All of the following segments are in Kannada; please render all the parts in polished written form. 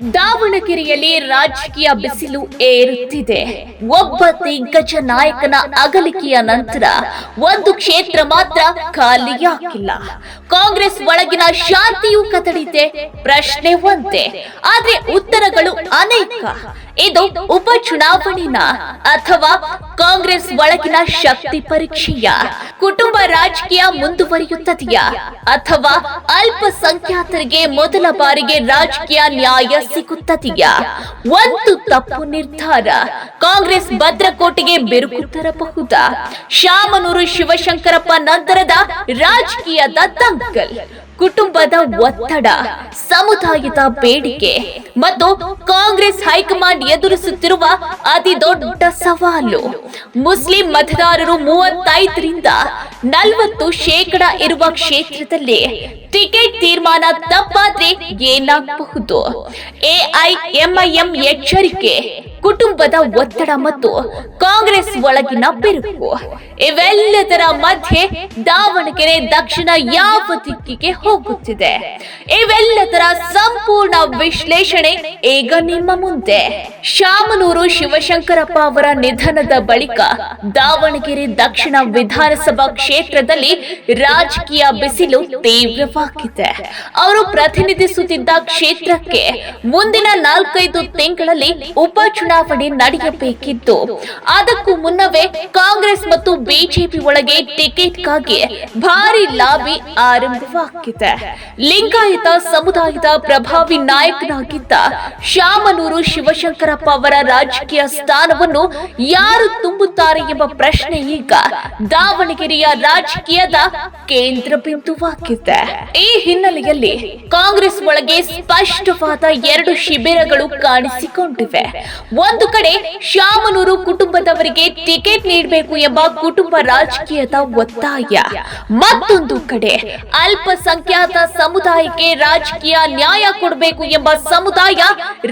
ದಾವಣಗೆರೆಯಲ್ಲಿ ರಾಜಕೀಯ ಬಿಸಿಲು ಏರುತ್ತಿದೆ. ಒಬ್ಬ ದಿಗ್ಗಜ ನಾಯಕನ ಅಗಲಿಕೆಯ ನಂತರ ಒಂದು ಕ್ಷೇತ್ರ ಮಾತ್ರ ಖಾಲಿಯಾಗಿಲ್ಲ. ಕಾಂಗ್ರೆಸ್ ಒಳಗಿನ ಶಾಂತಿಯೂ ಕದಡಿದೆ. ಪ್ರಶ್ನೆ ಒಂದೇ, ಆದ್ರೆ ಉತ್ತರಗಳು ಅನೇಕ. ಇದು ಉಪಚುನಾವಣೆನ ಅಥವಾ ಕಾಂಗ್ರೆಸ್ ಒಳಗಿನ ಶಕ್ತಿ ಪರೀಕ್ಷೆಯ? ಕುಟುಂಬ ರಾಜಕೀಯ ಮುಂದುವರಿಯುತ್ತದೆಯಾ ಅಥವಾ ಅಲ್ಪಸಂಖ್ಯಾತರಿಗೆ ಮೊದಲ ಬಾರಿಗೆ ರಾಜಕೀಯ ನ್ಯಾಯ ಸಿಗುತ್ತದೆಯಾ? ಒಂದು ತಪ್ಪು ನಿರ್ಧಾರ ಕಾಂಗ್ರೆಸ್ ಭದ್ರಕೋಟೆಗೆ ಬಿರುಕು ತರಬಹುದಾ? ಶಾಮನೂರು ಶಿವಶಂಕರಪ್ಪ ನಂತರದ ರಾಜಕೀಯದ ದಂಗಲ್, ಕುಟುಂಬದ ಒತ್ತಡ, ಸಮುದಾಯದ ಬೇಡಿಕೆ ಮತ್ತು ಕಾಂಗ್ರೆಸ್ ಹೈಕಮಾಂಡ್ ಎದುರಿಸುತ್ತಿರುವ ಅತಿ ದೊಡ್ಡ ಸವಾಲು. ಮುಸ್ಲಿಂ ಮತದಾರರು 35ರಿಂದ 40% ಇರುವ ಕ್ಷೇತ್ರದಲ್ಲಿ ಟಿಕೆಟ್ ತೀರ್ಮಾನ ತಪ್ಪಾದ್ರೆ ಏನಾಗಬಹುದು? ಎಐಎಂಐಎಂ ಎಚ್ಚರಿಕೆ, ಕುಟುಂಬದ ಒತ್ತಡ ಮತ್ತು ಕಾಂಗ್ರೆಸ್ ಒಳಗಿನ ಬಿರುಕು, ಇವೆಲ್ಲದರ ಮಧ್ಯೆ ದಾವಣಗೆರೆ ದಕ್ಷಿಣ ಯಾವ ದಿಕ್ಕಿಗೆ ಹೋಗುತ್ತಿದೆ? ಇವೆಲ್ಲದರ ಸಂಪೂರ್ಣ ವಿಶ್ಲೇಷಣೆ ಈಗ ನಿಮ್ಮ ಮುಂದೆ. ಶಾಮನೂರು ಶಿವಶಂಕರಪ್ಪ ಅವರ ನಿಧನದ ಬಳಿಕ ದಾವಣಗೆರೆ ದಕ್ಷಿಣ ವಿಧಾನಸಭಾ ಕ್ಷೇತ್ರದಲ್ಲಿ ರಾಜಕೀಯ ಬಿಸಿಲು ತೀವ್ರವಾಗಿದೆ. ಅವರು ಪ್ರತಿನಿಧಿಸುತ್ತಿದ್ದ ಕ್ಷೇತ್ರಕ್ಕೆ ಮುಂದಿನ 4-5 ತಿಂಗಳಲ್ಲಿ ಉಪಚುನಾವಣೆ ನಡೆಯಬೇಕಿದ್ದು, ಅದಕ್ಕೂ ಮುನ್ನವೇ ಕಾಂಗ್ರೆಸ್ ಮತ್ತು ಬಿಜೆಪಿ ಒಳಗೆ ಟಿಕೆಟ್ಗಾಗಿ ಭಾರಿ ಲಾಬಿ ಆರಂಭವಾಗಿದೆ. ಲಿಂಗಾಯತ ಸಮುದಾಯದ ಪ್ರಭಾವಿ ನಾಯಕನಾಗಿದ್ದ ಶಾಮನೂರು ಶಿವಶಂಕರಪ್ಪ ಅವರ ರಾಜಕೀಯ ಸ್ಥಾನವನ್ನು ಯಾರು ತುಂಬುತ್ತಾರೆ ಎಂಬ ಪ್ರಶ್ನೆ ಈಗ ದಾವಣಗೆರೆಯ ರಾಜಕೀಯದ ಕೇಂದ್ರ ಬಿಂದುವಾಗಿದೆ. ಈ ಹಿನ್ನೆಲೆಯಲ್ಲಿ ಕಾಂಗ್ರೆಸ್ ಒಳಗೆ ಸ್ಪಷ್ಟವಾದ 2 ಶಿಬಿರಗಳು ಕಾಣಿಸಿಕೊಂಡಿವೆ. ಒಂದು ಕಡೆ ಶಾಮನೂರು ಕುಟುಂಬದವರಿಗೆ ಟಿಕೆಟ್ ನೀಡಬೇಕು ಎಂಬ ಕುಟುಂಬ ರಾಜಕೀಯದ ಒತ್ತಾಯ, ಮತ್ತೊಂದು ಕಡೆ ಅಲ್ಪಸಂಖ್ಯಾತ ಸಮುದಾಯಕ್ಕೆ ರಾಜಕೀಯ ನ್ಯಾಯ ಕೊಡಬೇಕು ಎಂಬ ಸಮುದಾಯ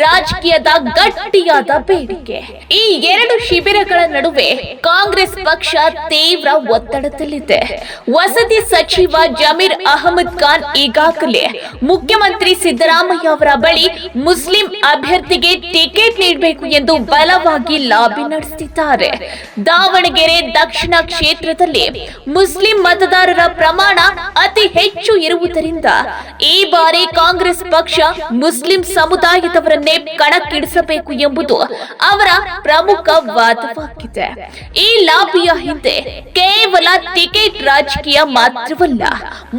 ರಾಜಕೀಯದ ಗಟ್ಟಿಯಾದ ಬೇಡಿಕೆ. ಈ 2 ಶಿಬಿರಗಳ ನಡುವೆ ಕಾಂಗ್ರೆಸ್ ಪಕ್ಷ ತೀವ್ರ ಒತ್ತಡದಲ್ಲಿದೆ. ವಸತಿ ಸಚಿವ ಜಮೀರ್ ಅಹಮದ್ ಖಾನ್ ಈಗಾಗಲೇ ಮುಖ್ಯಮಂತ್ರಿ ಸಿದ್ದರಾಮಯ್ಯ ಅವರ ಬಳಿ ಮುಸ್ಲಿಂ ಅಭ್ಯರ್ಥಿಗೆ ಟಿಕೆಟ್ ನೀಡಬೇಕು ಎಂದು ಬಲವಾಗಿ ಲಾಬಿ ನಡೆಸುತ್ತಿದ್ದಾರೆ. ದಾವಣಗೆರೆ ದಕ್ಷಿಣ ಕ್ಷೇತ್ರದಲ್ಲಿ ಮುಸ್ಲಿಂ ಮತದಾರರ ಪ್ರಮಾಣ ಅತಿ ಹೆಚ್ಚು ಇರುವುದರಿಂದ ಈ ಬಾರಿ ಕಾಂಗ್ರೆಸ್ ಪಕ್ಷ ಮುಸ್ಲಿಂ ಸಮುದಾಯದವರನ್ನೇ ಕಣಕ್ಕಿಳಿಸಬೇಕು ಎಂಬುದು ಅವರ ಪ್ರಮುಖ ವಾದವಾಗಿದೆ. ಈ ಲಾಬಿಯ ಹಿಂದೆ ಕೇವಲ ಟಿಕೆಟ್ ರಾಜಕೀಯ ಮಾತ್ರವಲ್ಲ,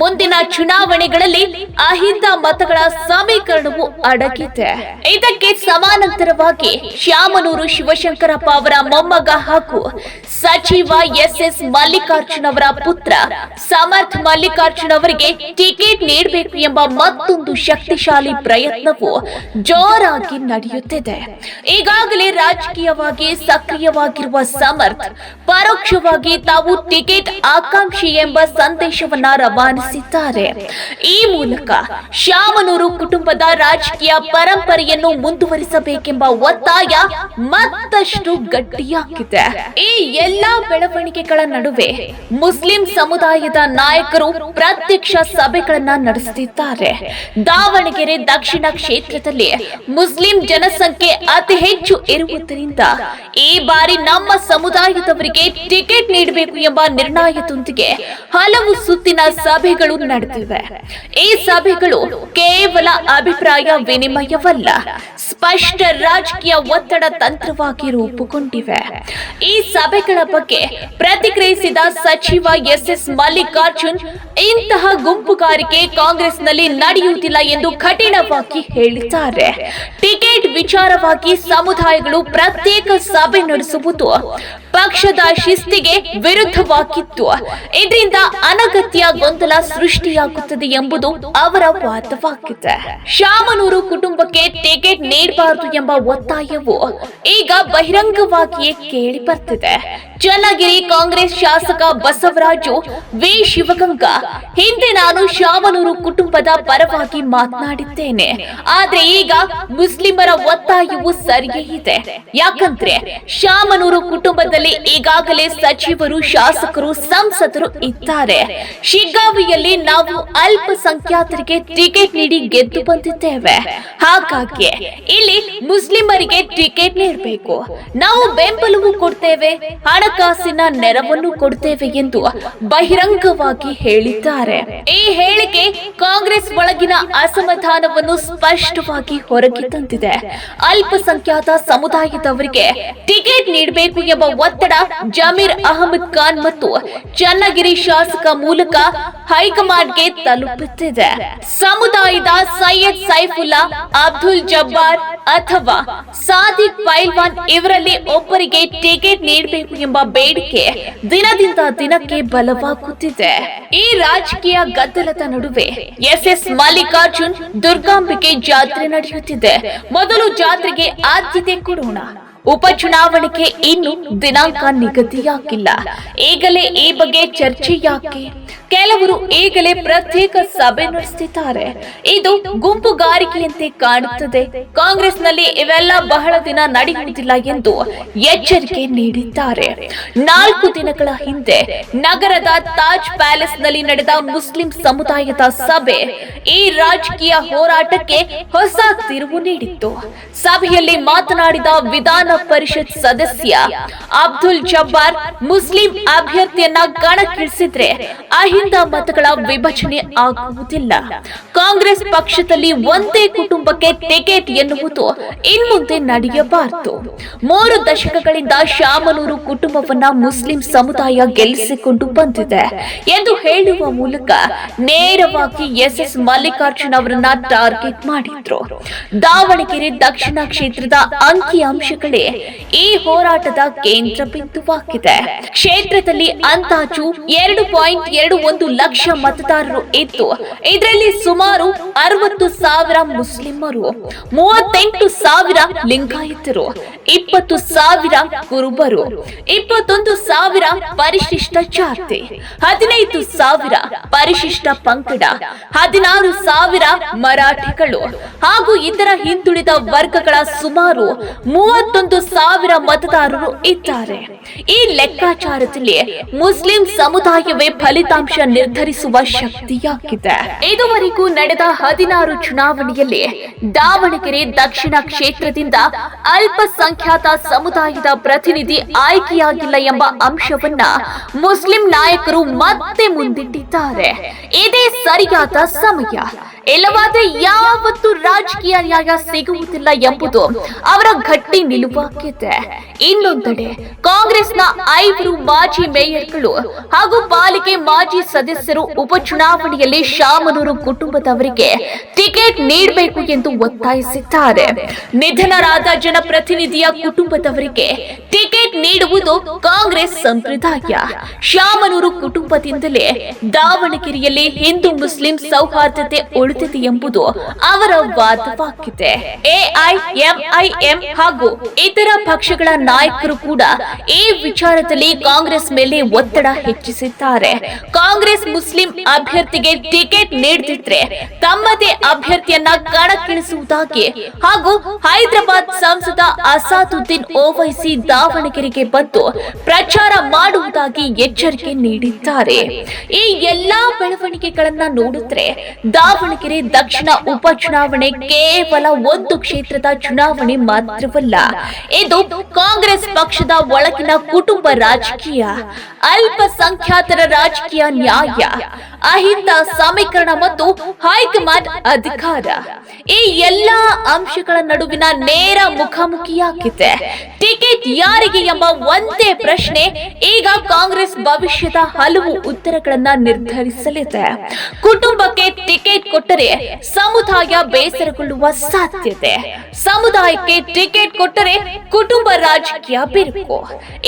ಮುಂದಿನ ಚುನಾವಣೆಗಳಲ್ಲಿ ಅಹಿಂದ ಮತಗಳ ಸಮೀಕರಣವು ಅಡಗಿದೆ. ಇದಕ್ಕೆ ಸಮಾನಾಂತರವಾಗಿ ಶಾಮನೂರು ಶಿವಶಂಕರಪ್ಪ ಅವರ ಮೊಮ್ಮಗ ಹಾಗೂ ಸಚಿವ ಎಸ್ ಮಲ್ಲಿಕಾರ್ಜುನ್ ಅವರ ಪುತ್ರ ಸಮರ್ಥ್ ಮಲ್ಲಿಕಾರ್ಜುನ್ ಅವರಿಗೆ ಟಿಕೆಟ್ ನೀಡಬೇಕು ಎಂಬ ಮತ್ತೊಂದು ಶಕ್ತಿಶಾಲಿ ಪ್ರಯತ್ನವು ಜೋರಾಗಿ ನಡೆಯುತ್ತಿದೆ. ಈಗಾಗಲೇ ರಾಜಕೀಯವಾಗಿ ಸಕ್ರಿಯವಾಗಿರುವ ಸಮರ್ಥ್ ಪರೋಕ್ಷವಾಗಿ ತಾವು ಟಿಕೆಟ್ ಆಕಾಂಕ್ಷಿ ಎಂಬ ಸಂದೇಶವನ್ನ ರವಾನಿಸಿದ್ದಾರೆ. ಈ ಮೂಲಕ ಶಾಮನೂರು ಕುಟುಂಬದ ರಾಜಕೀಯ ಪರಂಪರೆಯನ್ನು ಮುಂದುವರಿಸಬೇಕೆಂಬ ಒತ್ತಾಯ ಮತ್ತಷ್ಟು ಗಟ್ಟಿಯಾಗಿದೆ. ಈ ಎಲ್ಲಾ ಬೆಳವಣಿಗೆಗಳ ನಡುವೆ ಮುಸ್ಲಿಂ ಸಮುದಾಯದ ನಾಯಕರು ಪ್ರತ್ಯಕ್ಷ ಸಭೆಗಳನ್ನ ನಡೆಸುತ್ತಿದ್ದಾರೆ. ದಾವಣಗೆರೆ ದಕ್ಷಿಣ ಕ್ಷೇತ್ರದಲ್ಲಿ ಮುಸ್ಲಿಂ ಜನಸಂಖ್ಯೆ ಅತಿ ಹೆಚ್ಚು ಇರುವುದರಿಂದ ಈ ಬಾರಿ ನಮ್ಮ ಸಮುದಾಯದವರಿಗೆ ಟಿಕೆಟ್ ನೀಡಬೇಕು ಎಂಬ ನಿರ್ಣಯದೊಂದಿಗೆ ಹಲವು ಸುತ್ತಿನ ಸಭೆಗಳು ನಡೆದಿವೆ. ಈ ಸಭೆಗಳು ಕೇವಲ ಅಭಿಪ್ರಾಯ ವಿನಿಮಯವಲ್ಲ, ಸ್ಪಷ್ಟ ರಾಜಕೀಯ ಒತ್ತಡ ತಂತ್ರವಾಗಿ ರೂಪುಗೊಂಡಿವೆ. ಈ ಸಭೆಗಳ ಬಗ್ಗೆ ಪ್ರತಿಕ್ರಿಯಿಸಿದ ಸಚಿವ ಎಸ್ ಮಲ್ಲಿಕಾರ್ಜುನ್, ಇಂತಹ ಗುಂಪುಗಾರಿಕೆ ಕಾಂಗ್ರೆಸ್ನಲ್ಲಿ ನಡೆಯುವುದಿಲ್ಲ ಎಂದು ಕಠಿಣವಾಗಿ ಹೇಳಿದ್ದಾರೆ. ಟಿಕೆಟ್ ವಿಚಾರವಾಗಿ ಸಮುದಾಯಗಳು ಪ್ರತ್ಯೇಕ ಸಭೆ ನಡೆಸುವುದು ಪಕ್ಷದ ಶಿಸ್ತಿಗೆ ವಿರುದ್ಧವಾಗಿತ್ತು. ಇದರಿಂದ ಅನಗತ್ಯ ಗೊಂದಲ ಸೃಷ್ಟಿಯಾಗುತ್ತದೆ ಎಂಬುದು ಅವರ ವಾದವಾಗಿದೆ. ಶಾಮನೂರು ಕುಟುಂಬಕ್ಕೆ ಟಿಕೆಟ್ ನೀಡಬಾರದು ಎಂಬ ಒತ್ತಾಯವು ಈಗ ಬಹಿರಂಗವಾಗಿಯೇ ಕೇಳಿ ಬರ್ತಿದೆ. ಚನ್ನಗಿರಿ ಕಾಂಗ್ರೆಸ್ ಶಾಸಕ ಬಸವರಾಜು ವಿ ಶಿವಗಂಗಾ, ಹಿಂದೆ ನಾನು ಶಾಮನೂರು ಕುಟುಂಬದ ಪರವಾಗಿ ಮಾತನಾಡಿದ್ದೇನೆ. ಆದ್ರೆ ಈಗ ಮುಸ್ಲಿಮರ ಒತ್ತಾಯವು ಸರಿಯೇ ಇದೆ. ಯಾಕಂದ್ರೆ ಶಾಮನೂರು ಕುಟುಂಬದಲ್ಲಿ ಈಗಾಗಲೇ ಸಚಿವರು, ಶಾಸಕರು, ಸಂಸದರು ಇದ್ದಾರೆ. ಶಿಗ್ಗಾವಿಯಲ್ಲಿ ನಾವು ಅಲ್ಪಸಂಖ್ಯಾತರಿಗೆ ಟಿಕೆಟ್ ನೀಡಿ ಗೆದ್ದು ಬಂದಿದ್ದೇವೆ. ಹಾಗಾಗಿ ಇಲ್ಲಿ ಮುಸ್ಲಿಮರಿಗೆ ಟಿಕೆಟ್ ನೀಡಬೇಕು. ನಾವು ಬೆಂಬಲವೂ ಕೊಡ್ತೇವೆ, ಹಣಕಾಸಿನ ನೆರವನ್ನು ಕೊಡ್ತೇವೆ ಎಂದು ಬಹಿರಂಗವಾಗಿ ಹೇಳಿದ್ದಾರೆ. ಈ ಹೇಳಿಕೆ ಕಾಂಗ್ರೆಸ್ ಒಳಗಿನ ಅಸಮಾಧಾನವನ್ನು ಸ್ಪಷ್ಟವಾಗಿ ಹೊರಗೆ ತಂದಿದೆ. ಅಲ್ಪಸಂಖ್ಯಾತ ಸಮುದಾಯದವರಿಗೆ ಟಿಕೆಟ್ ನೀಡಬೇಕು ಎಂಬ ಒತ್ತಡ ಜಮೀರ್ ಅಹಮದ್ ಖಾನ್ ಮತ್ತು ಚನ್ನಗಿರಿ ಶಾಸಕ ಮೂಲಕ ಹೈಕಮಾಂಡ್ಗೆ ತಲುಪುತ್ತಿದೆ. ಸಮುದಾಯದ ಸೈಯದ್ ಸೈಫುಲ್ಲಾ, ಅಬ್ದುಲ್ ಜಬ್ಬಾರ್ ಅಥವಾ ಸಾದಿಕ್ ಪೈಲ್ವಾನ್ ಇವರಲ್ಲಿ ಒಬ್ಬರಿಗೆ ಟಿಕೆಟ್ ನೀಡಬೇಕು ಎಂಬ ಬೇಡಿಕೆ ದಿನದಿಂದ ದಿನಕ್ಕೆ ಬಲವಾಗುತ್ತಿದೆ. ಈ ರಾಜಕೀಯ ಗದ್ದಲದ ನಡುವೆ ಎಸ್ ಮಲ್ಲಿಕಾರ್ಜುನ್ ದುರ್ಗಾಂಬಿಕೆ ಜಾತ್ರೆ ನಡೆಯುತ್ತಿದೆ. ಮೊದಲು ಜಾತ್ರೆಗೆ ಆದ್ಯತೆ ಕೊಡೋಣ. ಉಪಚುನಾವಣೆಗೆ ಇನ್ನು ದಿನಾಂಕ ನಿಗದಿಯಾಗಿಲ್ಲ. ಈಗಲೇ ಈ ಬಗ್ಗೆ ಚರ್ಚೆ ಯಾಕೆ? ಕೆಲವರು ಈಗಲೇ ಪ್ರತ್ಯೇಕ ಸಭೆ ನಡೆಸುತ್ತಿದ್ದಾರೆ. ಇದು ಗುಂಪುಗಾರಿಕೆಯಂತೆ ಕಾಣುತ್ತದೆ. ಕಾಂಗ್ರೆಸ್ನಲ್ಲಿ ಇವೆಲ್ಲ ಬಹಳ ದಿನ ನಡೆಯುವುದಿಲ್ಲ ಎಂದು ಎಚ್ಚರಿಕೆ ನೀಡಿದ್ದಾರೆ. 4 ದಿನಗಳ ಹಿಂದೆ ನಗರದ ತಾಜ್ ಪ್ಯಾಲೇಸ್ ನಲ್ಲಿ ನಡೆದ ಮುಸ್ಲಿಂ ಸಮುದಾಯದ ಸಭೆ ಈ ರಾಜಕೀಯ ಹೋರಾಟಕ್ಕೆ ಹೊಸ ತಿರುವು ನೀಡಿತ್ತು. ಸಭೆಯಲ್ಲಿ ಮಾತನಾಡಿದ ವಿಧಾನ ಪರಿಷತ್ ಸದಸ್ಯ ಅಬ್ದುಲ್ ಜಬ್ಬಾರ್, ಮುಸ್ಲಿಂ ಅಭ್ಯರ್ಥಿಯನ್ನ ಕಣಕ್ಕಿಳಿಸಿದ್ರೆ ಅಹಿಂದ ಮತಗಳ ವಿಭಜನೆ ಆಗುವುದಿಲ್ಲ. ಕಾಂಗ್ರೆಸ್ ಪಕ್ಷದಲ್ಲಿ ಒಂದೇ ಕುಟುಂಬಕ್ಕೆ ಟಿಕೆಟ್ ಎನ್ನುವುದು ಇನ್ಮುಂದೆ ನಡೆಯಬಾರದು. 3 ದಶಕಗಳಿಂದ ಶಾಮನೂರು ಕುಟುಂಬವನ್ನ ಮುಸ್ಲಿಂ ಸಮುದಾಯ ಗೆಲ್ಲಿಸಿಕೊಂಡು ಬಂದಿದೆ ಎಂದು ಹೇಳುವ ಮೂಲಕ ನೇರವಾಗಿ ಎಸ್ ಮಲ್ಲಿಕಾರ್ಜುನ್ ಅವರನ್ನ ಟಾರ್ಗೆಟ್ ಮಾಡಿದ್ರು. ದಾವಣಗೆರೆ ದಕ್ಷಿಣ ಕ್ಷೇತ್ರದ ಅಂಕಿಅಂಶಗಳೇ ಈ ಹೋರಾಟದ ಕೇಂದ್ರ ಬಿಂದುವಾಗಿದೆ. ಕ್ಷೇತ್ರದಲ್ಲಿ ಅಂದಾಜು 2.21 ಲಕ್ಷ ಮತದಾರರು ಇದ್ದು, ಇದರಲ್ಲಿ ಸುಮಾರು 60,000 ಮುಸ್ಲಿಮರು, 38,000 ಲಿಂಗಾಯತರು, 20,000 ಕುರುಬರು, 21,000 ಪರಿಶಿಷ್ಟ ಜಾತಿ, 15,000 ಪರಿಶಿಷ್ಟ ಪಂಗಡ, 16,000 ಮರಾಠಿಗಳು ಹಾಗೂ ಇತರ ಹಿಂದುಳಿದ ವರ್ಗಗಳ ಸುಮಾರು 31,000 ಮತದಾರರು ಇದ್ದಾರೆ. ಈ ಲೆಕ್ಕಾಚಾರದಲ್ಲಿ ಮುಸ್ಲಿಂ ಸಮುದಾಯವೇ ಫಲಿತಾಂಶ ನಿರ್ಧರಿಸುವ ಶಕ್ತಿಯಾಗಿದೆ. ಇದುವರೆಗೂ ನಡೆದ 16 ಚುನಾವಣೆಯಲ್ಲಿ ದಾವಣಗೆರೆ ದಕ್ಷಿಣ ಕ್ಷೇತ್ರದಿಂದ ಅಲ್ಪಸಂಖ್ಯಾತ ಸಮುದಾಯದ ಪ್ರತಿನಿಧಿ ಆಯ್ಕೆಯಾಗಿಲ್ಲ ಎಂಬ ಅಂಶವನ್ನ ಮುಸ್ಲಿಂ ನಾಯಕರು ಮತ್ತೆ ಮುಂದಿಟ್ಟಿದ್ದಾರೆ. ಇದೇ ಸರಿಯಾದ ಸಮಯ. ಇಲ್ಲವಾದ್ರೆ ಯಾವತ್ತೂ ರಾಜಕೀಯ ನ್ಯಾಯ ಸಿಗುವುದಿಲ್ಲ ಎಂಬುದು ಅವರ ಗಟ್ಟಿ ನಿಲುವಾಗಿದೆ. ಇನ್ನೊಂದೆಡೆ ಕಾಂಗ್ರೆಸ್ನ 5 ಮಾಜಿ ಮೇಯರ್ಗಳು ಹಾಗೂ ಪಾಲಿಕೆ ಮಾಜಿ ಸದಸ್ಯರು ಉಪಚುನಾವಣೆಯಲ್ಲಿ ಶಾಮನೂರು ಕುಟುಂಬದವರಿಗೆ ಟಿಕೆಟ್ ನೀಡಬೇಕು ಎಂದು ಒತ್ತಾಯಿಸಿದ್ದಾರೆ. ನಿಧನರಾದ ಜನಪ್ರತಿನಿಧಿಯ ಕುಟುಂಬದವರಿಗೆ ಟಿಕೆಟ್ ನೀಡುವುದು ಕಾಂಗ್ರೆಸ್ ಸಂಪ್ರದಾಯ. ಶಾಮನೂರು ಕುಟುಂಬದಿಂದಲೇ ದಾವಣಗೆರೆಯಲ್ಲಿ ಹಿಂದೂ ಮುಸ್ಲಿಂ ಸೌಹಾರ್ದತೆ ಉಳಿದಿದೆ ಎಂಬುದು ಅವರ ವಾದವಾಗಿದೆ. ಎಐಎಂಐಎಂ ಹಾಗೂ ಇತರ ಪಕ್ಷಗಳ ನಾಯಕರು ಕೂಡ ಈ ವಿಚಾರದಲ್ಲಿ ಕಾಂಗ್ರೆಸ್ ಮೇಲೆ ಒತ್ತಡ ಹೆಚ್ಚಿಸಿದ್ದಾರೆ. ಕಾಂಗ್ರೆಸ್ ಮುಸ್ಲಿಂ ಅಭ್ಯರ್ಥಿಗೆ ಟಿಕೆಟ್ ನೀಡದಿದ್ರೆ ತಮ್ಮದೇ ಅಭ್ಯರ್ಥಿಯನ್ನ ಕಣಕ್ಕಿಳಿಸುವುದಾಗಿ ಹಾಗೂ ಹೈದರಾಬಾದ್ ಸಂಸದ ಅಸಾದುದ್ದೀನ್ ಓವೈಸಿ ದಾವಣಗೆರೆಗೆ ಬಂದು ಪ್ರಚಾರ ಮಾಡುವುದಾಗಿ ಎಚ್ಚರಿಕೆ ನೀಡಿದ್ದಾರೆ. ಈ ಎಲ್ಲಾ ಬೆಳವಣಿಗೆಗಳನ್ನ ನೋಡಿದ್ರೆ ದಾವಣಗೆರೆ ದಕ್ಷಿಣ ಉಪಚುನಾವಣೆ ಕೇವಲ ಒಂದು ಕ್ಷೇತ್ರದ ಚುನಾವಣೆ ಮಾತ್ರವಲ್ಲ, ಇದು ಕಾಂಗ್ರೆಸ್ ಪಕ್ಷದ ಒಳಗಿನ ಕುಟುಂಬ ರಾಜಕೀಯ, ಅಲ್ಪಸಂಖ್ಯಾತರ ರಾಜಕೀಯ ನ್ಯಾಯ, ಅಹಿಂದ ಸಮೀಕರಣ ಮತ್ತು ಹೈಕಮಾಂಡ್ ಅಧಿಕಾರ, ಈ ಎಲ್ಲಾ ಅಂಶಗಳ ನಡುವಿನ ನೇರ ಮುಖಾಮುಖಿಯಾಗಿದೆ. ಟಿಕೆಟ್ ಯಾರಿಗೆ ಎಂಬ ಒಂದೇ ಪ್ರಶ್ನೆ ಈಗ ಕಾಂಗ್ರೆಸ್ ಭವಿಷ್ಯದ ಹಲವು ಉತ್ತರಗಳನ್ನ ನಿರ್ಧರಿಸಲಿದೆ. ಕುಟುಂಬಕ್ಕೆ ಟಿಕೆಟ್ ಕೊಟ್ಟ ಕೊಟ್ಟರೆ ಸಮುದಾಯ ಬೇಸರಗೊಳ್ಳುವ ಸಾಧ್ಯತೆ. ಸಮುದಾಯಕ್ಕೆ ಟಿಕೆಟ್ ಕೊಟ್ಟರೆ ಕುಟುಂಬ ರಾಜಕೀಯ ಬಿರುಕು.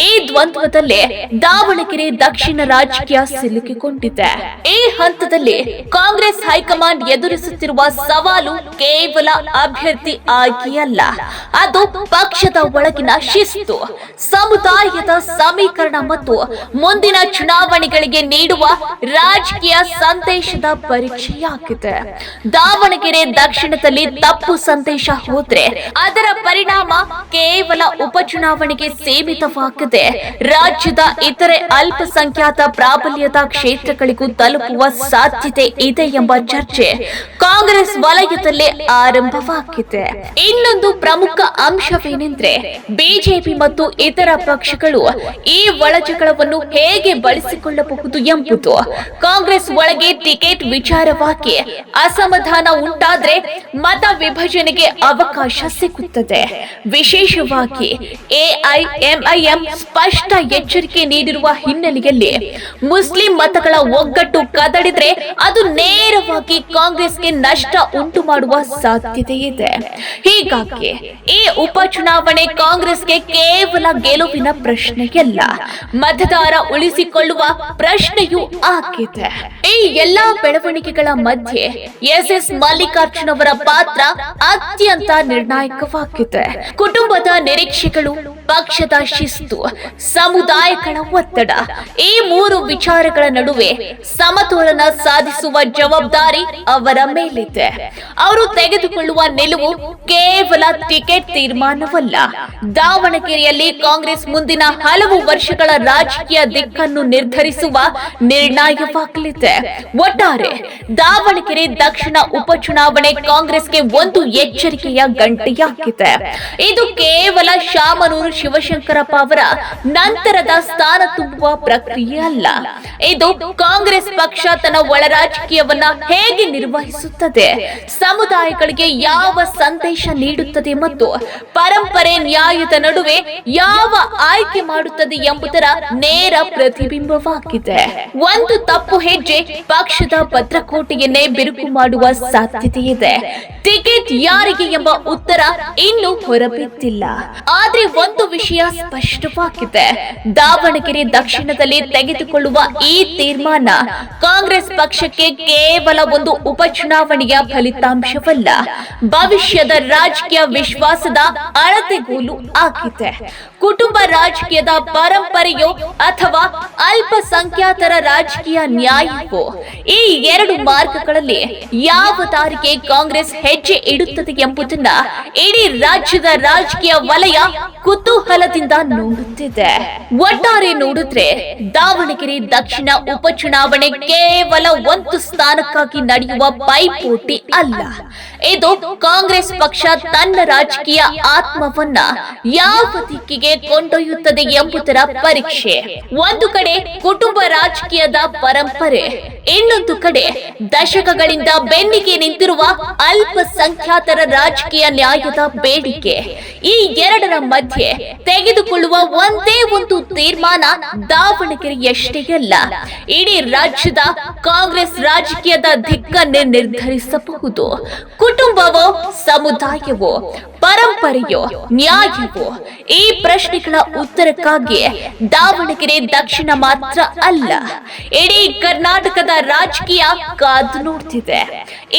ಈ ದ್ವಂದ್ವದಲ್ಲೇ ದಾವಣಗೆರೆ ದಕ್ಷಿಣ ರಾಜಕೀಯ ಸಿಲುಕಿಕೊಂಡಿದೆ. ಈ ಹಂತದಲ್ಲಿ ಕಾಂಗ್ರೆಸ್ ಹೈಕಮಾಂಡ್ ಎದುರಿಸುತ್ತಿರುವ ಸವಾಲು ಕೇವಲ ಅಭ್ಯರ್ಥಿ ಆಯ್ಕೆಯಲ್ಲ, ಅದು ಪಕ್ಷದ ಒಳಗಿನ ಶಿಸ್ತು, ಸಮುದಾಯದ ಸಮೀಕರಣ ಮತ್ತು ಮುಂದಿನ ಚುನಾವಣೆಗಳಿಗೆ ನೀಡುವ ರಾಜಕೀಯ ಸಂದೇಶದ ಪರೀಕ್ಷೆಯಾಗಿದೆ. ದಾವಣಗೆರೆ ದಕ್ಷಿಣದಲ್ಲಿ ತಪ್ಪು ಸಂದೇಶ ಹೋದ್ರೆ ಅದರ ಪರಿಣಾಮ ಕೇವಲ ಉಪಚುನಾವಣೆಗೆ ಸೀಮಿತವಾಗದೆ ರಾಜ್ಯದ ಇತರೆ ಅಲ್ಪಸಂಖ್ಯಾತ ಪ್ರಾಬಲ್ಯದ ಕ್ಷೇತ್ರಗಳಿಗೂ ತಲುಪುವ ಸಾಧ್ಯತೆ ಇದೆ ಎಂಬ ಚರ್ಚೆ ಕಾಂಗ್ರೆಸ್ ವಲಯದಲ್ಲೇ ಆರಂಭವಾಗಿದೆ. ಇನ್ನೊಂದು ಪ್ರಮುಖ ಅಂಶವೇನೆಂದ್ರೆ ಬಿಜೆಪಿ ಮತ್ತು ಇತರ ಪಕ್ಷಗಳು ಈ ಒಳಜಗಳವನ್ನು ಹೇಗೆ ಬಳಸಿಕೊಳ್ಳಬಹುದು ಎಂಬುದು. ಕಾಂಗ್ರೆಸ್ ಒಳಗೆ ಟಿಕೆಟ್ ವಿಚಾರವಾಗಿ ಅಸಮಾಧಾನ ಉಂಟಾದ್ರೆ ಮತ ವಿಭಜನೆಗೆ ಅವಕಾಶ ಸಿಗುತ್ತದೆ. ವಿಶೇಷವಾಗಿ ಎಐಎಂಐಎಂ ಸ್ಪಷ್ಟ ಎಚ್ಚರಿಕೆ ನೀಡಿರುವ ಹಿನ್ನೆಲೆಯಲ್ಲಿ ಮುಸ್ಲಿಂ ಮತಗಳ ಒಗ್ಗಟ್ಟು ಕದಡಿದ್ರೆ ಅದು ನೇರವಾಗಿ ಕಾಂಗ್ರೆಸ್ಗೆ ನಷ್ಟ ಉಂಟು ಮಾಡುವ ಸಾಧ್ಯತೆ ಇದೆ. ಹೀಗಾಗಿ ಈ ಉಪಚುನಾವಣೆ ಕಾಂಗ್ರೆಸ್ಗೆ ಕೇವಲ ಗೆಲುವಿನ ಪ್ರಶ್ನೆಯಲ್ಲ, ಮತದಾರ ಉಳಿಸಿಕೊಳ್ಳುವ ಪ್ರಶ್ನೆಯೂ ಆಗಿದೆ. ಈ ಎಲ್ಲಾ ಬೆಳವಣಿಗೆಗಳ ಮಧ್ಯೆ ಎಸ್ ಮಲ್ಲಿಕಾರ್ಜುನ್ ಅವರ ಪಾತ್ರ ಅತ್ಯಂತ ನಿರ್ಣಾಯಕವಾಗಿದೆ. ಕುಟುಂಬದ ನಿರೀಕ್ಷೆಗಳು, ಪಕ್ಷದ ಶಿಸ್ತು, ಸಮುದಾಯಗಳ ಒತ್ತಡ, ಈ ಮೂರು ವಿಚಾರಗಳ ನಡುವೆ ಸಮತೋಲನ ಸಾಧಿಸುವ ಜವಾಬ್ದಾರಿ ಅವರ ಮೇಲಿದೆ. ಅವರು ತೆಗೆದುಕೊಳ್ಳುವ ನಿಲುವು ಕೇವಲ ಟಿಕೆಟ್ ತೀರ್ಮಾನವಲ್ಲ, ದಾವಣಗೆರೆಯಲ್ಲಿ ಕಾಂಗ್ರೆಸ್ ಮುಂದಿನ ಹಲವು ವರ್ಷಗಳ ರಾಜಕೀಯ ದಿಕ್ಕನ್ನು ನಿರ್ಧರಿಸುವ ನಿರ್ಣಯವಾಗಲಿದೆ. ಒಟ್ಟಾರೆ ದಾವಣಗೆರೆ ದಕ್ಷಿಣ ಉಪಚುನಾವಣೆ ಕಾಂಗ್ರೆಸ್ಗೆ ಒಂದು ಎಚ್ಚರಿಕೆಯ ಗಂಟೆಯಾಗಿದೆ. ಇದು ಕೇವಲ ಶಾಮನೂರು ಶಿವಶಂಕರಪ್ಪ ಅವರ ನಂತರದ ಸ್ಥಾನ ತುಂಬುವ ಪ್ರಕ್ರಿಯೆ ಅಲ್ಲ, ಇದು ಕಾಂಗ್ರೆಸ್ ಪಕ್ಷ ತನ್ನ ಒಳ ರಾಜಕೀಯವನ್ನ ಹೇಗೆ ನಿರ್ವಹಿಸುತ್ತದೆ, ಸಮುದಾಯಗಳಿಗೆ ಯಾವ ಸಂದೇಶ ನೀಡುತ್ತದೆ ಮತ್ತು ಪರಂಪರೆ ನ್ಯಾಯದ ನಡುವೆ ಯಾವ ಆಯ್ಕೆ ಮಾಡುತ್ತದೆ ಎಂಬುದರ ನೇರ ಪ್ರತಿಬಿಂಬವಾಗಿದೆ. ಒಂದು ತಪ್ಪು ಹೆಜ್ಜೆ ಪಕ್ಷದ ಭದ್ರಕೋಟೆಯನ್ನೇ ಬಿರುಕು ಮಾಡುವ ಸಾಧ್ಯತೆ ಇದೆ. ಟಿಕೆಟ್ ಯಾರಿಗೆ ಎಂಬ ಉತ್ತರ ಇನ್ನೂ ಹೊರಬಿದ್ದಿಲ್ಲ. ಆದ್ರೆ ಒಂದು ವಿಷಯ ಸ್ಪಷ್ಟವಾಗಿದೆ, ದಾವಣಗೆರೆ ದಕ್ಷಿಣದಲ್ಲಿ ತೆಗೆದುಕೊಳ್ಳುವ ಈ ತೀರ್ಮಾನ ಕಾಂಗ್ರೆಸ್ ಪಕ್ಷಕ್ಕೆ ಕೇವಲ ಒಂದು ಉಪಚುನಾವಣೆಯ ಫಲಿತಾಂಶವಲ್ಲ, ಭವಿಷ್ಯದ ರಾಜಕೀಯ ವಿಶ್ವಾಸದ ಅಳತೆಗೋಲು ಆಗಿದೆ. ಕುಟುಂಬ ರಾಜಕೀಯದ ಪರಂಪರೆಯೋ ಅಥವಾ ಅಲ್ಪಸಂಖ್ಯಾತರ ರಾಜಕೀಯ ನ್ಯಾಯವೋ, ಈ ಎರಡು ಮಾರ್ಗಗಳಲ್ಲಿ ಯಾವ ದಾರಿಗೆ ಕಾಂಗ್ರೆಸ್ ಹೆಜ್ಜೆ ಇಡುತ್ತದೆ ಎಂಬುದನ್ನ ಇಡೀ ರಾಜ್ಯದ ರಾಜಕೀಯ ವಲಯ ಕುತೂಹಲದಿಂದ ನೋಡುತ್ತಿದೆ. ಒಟ್ಟಾರೆ ನೋಡಿದ್ರೆ ದಾವಣಗೆರೆ ದಕ್ಷಿಣ ಉಪಚುನಾವಣೆ ಕೇವಲ ಒಂದು ಸ್ಥಾನಕ್ಕಾಗಿ ನಡೆಯುವ ಪೈಪೋಟಿ ಅಲ್ಲ, ಇದು ಕಾಂಗ್ರೆಸ್ ಪಕ್ಷ ತನ್ನ ರಾಜಕೀಯ ಆತ್ಮವನ್ನ ಯಾವ ದಿಕ್ಕಿಗೆ ಕೊಂಡೊಯ್ಯುತ್ತದೆ ಎಂಬುದರ ಪರೀಕ್ಷೆ. ಒಂದು ಕಡೆ ಕುಟುಂಬ ರಾಜಕೀಯದ ಪರಂಪರೆ, ಇನ್ನೊಂದು ಕಡೆ ದಶಕಗಳಿಂದ ಬೆನ್ನಿಗೆ ನಿಂತಿರುವ ಅಲ್ಪಸಂಖ್ಯಾತರ ರಾಜಕೀಯ ನ್ಯಾಯದ ಬೇಡಿಕೆ. ಈ ಎರಡರ ಮಧ್ಯೆ ತೆಗೆದುಕೊಳ್ಳುವ ಒಂದೇ ಒಂದು ತೀರ್ಮಾನ ದಾವಣಗೆರೆಯಷ್ಟೇ ಅಲ್ಲ, ಇಡೀ ರಾಜ್ಯದ ಕಾಂಗ್ರೆಸ್ ರಾಜಕೀಯದ ದಿಕ್ಕನ್ನೇ ನಿರ್ಧರಿಸಬಹುದು. ಕುಟುಂಬವೋ, ಸಮುದಾಯವೋ, ಪರಂಪರೆಯೋ, ನ್ಯಾಯವೋ, ಈ ಪ್ರಶ್ನೆಗಳ ಉತ್ತರಕ್ಕಾಗಿ ದಾವಣಗೆರೆ ದಕ್ಷಿಣ ಮಾತ್ರ ಅಲ್ಲ, ಇಡೀ ಕರ್ನಾಟಕದ ರಾಜಕೀಯ ಕಾದು ನೋಡ್ತಿದೆ.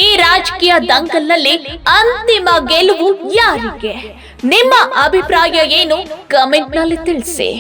ಈ ರಾಜಕೀಯ ದಂಗಲ್ನಲ್ಲಿ ಅಂತಿಮ ಗೆಲುವು ಯಾರಿಗೆ? ನಿಮ್ಮ ಅಭಿಪ್ರಾಯ ಏನು? ಕಮೆಂಟ್ ನಲ್ಲಿ ತಿಳಿಸಿ.